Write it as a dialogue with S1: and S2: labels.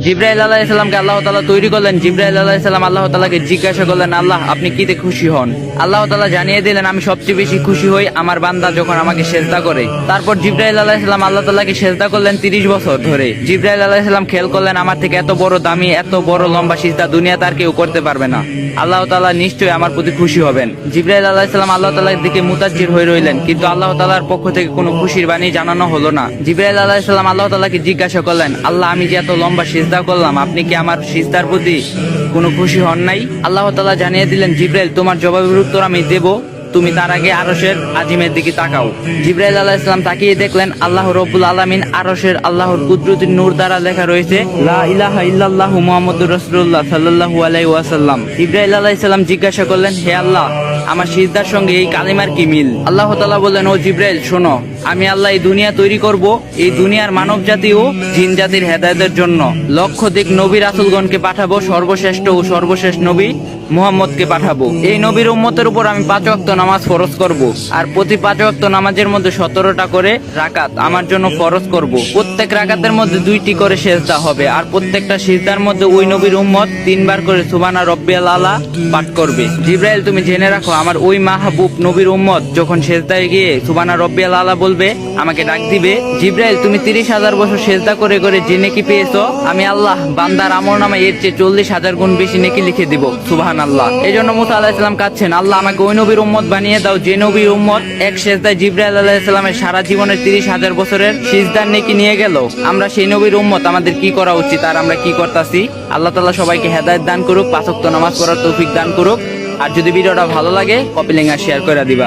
S1: জিবরাইল আলাইহিস সালামকে আল্লাহ তাআলা তৈরি করলেন। জিবরাইল আলাইহিস সালাম আল্লাহ তাআলাকে জিজ্ঞাসা করলেন, আল্লাহ আপনি কিতে খুশি হন? আল্লাহ তাআলা জানিয়ে দিলেন, আমি সবচেয়ে বেশি খুশি হই আমার বান্দা যখন আমাকে সেজদা করে। তারপর জিবরাইল আলাইহিস সালাম আল্লাহ তাআলাকে সেজদা করলেন 30 বছর ধরে। জিবরাইল আলাইহিস সালাম খেয়াল করলেন, আমার থেকে এত বড় দামি এত বড় লম্বা সিজদা দুনিয়াতে আর কেউ করতে পারবে না। আল্লাহ তাআলা নিশ্চয়ই আমার প্রতি খুশি হবেন। জিবরাইল আলাইহিস সালাম আল্লাহ তাআলার দিকে মুতাজ্জির হয়ে রইলেন, কিন্তু আল্লাহ তাআলার পক্ষ থেকে কোনো খুশির বাণী জানানো হলো না। জিবরাইল আলাইহিস সালাম আল্লাহ তাআলাকে জিজ্ঞাসা করলেন, আল্লাহ আমি যে এত লম্বা সিজদা করলাম, আপনি কি আমার সিজদার প্রতি কোনো খুশি হন নাই? আল্লাহ তাআলা জানিয়ে দিলেন, জিবরাইল তোমার জবাবের উত্তর আমি দেব, তুমি তার আগে আরশের আজিমের দিকে তাকাও। জিবরাইল আলাইহিস সালাম তাকিয়ে দেখলেন আল্লাহ রাব্বুল আলামিন আরশের আল্লাহর কুদরতির নূর দ্বারা লেখা রয়েছে লা ইলাহা ইল্লাল্লাহু মুহাম্মাদুর রাসূলুল্লাহ সাল্লাল্লাহু আলাইহি ওয়াসাল্লাম। জিবরাইল আলাইহিস সালাম জিজ্ঞাসা করলেন, হে আল্লাহ আমার সিজদার সঙ্গে এই কালিমার কি মিল? আল্লাহ তাআলা বললেন, ও জিবরাইল শোনো, আমি আল্লাহ এই দুনিয়া তৈরি করব এই দুনিয়ার মানব জাতি ও জিন জাতির হেদায়েতের জন্য। লক্ষাধিক নবী রাসূলগণকে পাঠাবো, সর্বশ্রেষ্ঠ ও সর্বশেষ নবী মুহাম্মদকে পাঠাবো। এই নবীর উম্মতের উপর আমি 5 ওয়াক্ত নামাজ ফরজ করব, আর প্রতি 5 ওয়াক্ত নামাজের মধ্যে 17টা করে রাকাত আমার জন্য ফরজ করব। প্রত্যেক রাকাতের মধ্যে 2টি করে সিজদা হবে, আর প্রত্যেকটা সিজদার মধ্যে ওই নবীর উম্মত 3 বার করে সুবহানা রাব্বিয়াল আলা পাঠ করবে। জিবরাইল তুমি জেনে রাখো, আমার ওই মাহবুব নবীর উম্মত যখন সিজদায় গিয়ে সুবহানা রাব্বিয়াল আলা বলবে আমাকে ডাক দিবে। জিবরাইল তুমি 30,000 বছর সিজদা করে করে যে নেকি পেয়েছো, আমি আল্লাহ বান্দার আমলনামায় এর চেয়ে 40,000 গুণ বেশি নেকি লিখে দিব। সুবহানাল্লাহ। এই জন্য মুসা আলাইহিস সালাম কাঁদছেন, আল্লাহ আমাকে ওই নবীর উম্মত বানিয়ে দাও যে নবীর উম্মত এক সিজদায় জিবরাইল আলাইহিস সালামের সারা জীবনের 30,000 বছরের সিজদার নেকি নিয়ে গেল। আমরা সেই নবীর উম্মত, আমাদের কি করা উচিত আর আমরা কি করতাছি? আল্লাহ তাআলা সবাইকে হেদায়েত দান করুক, 5 ওয়াক্ত নামাজ পড়ার তৌফিক দান করুক। আর যদি ভিডিওটা ভালো লাগে কপি লিংক আর শেয়ার করে দিবা।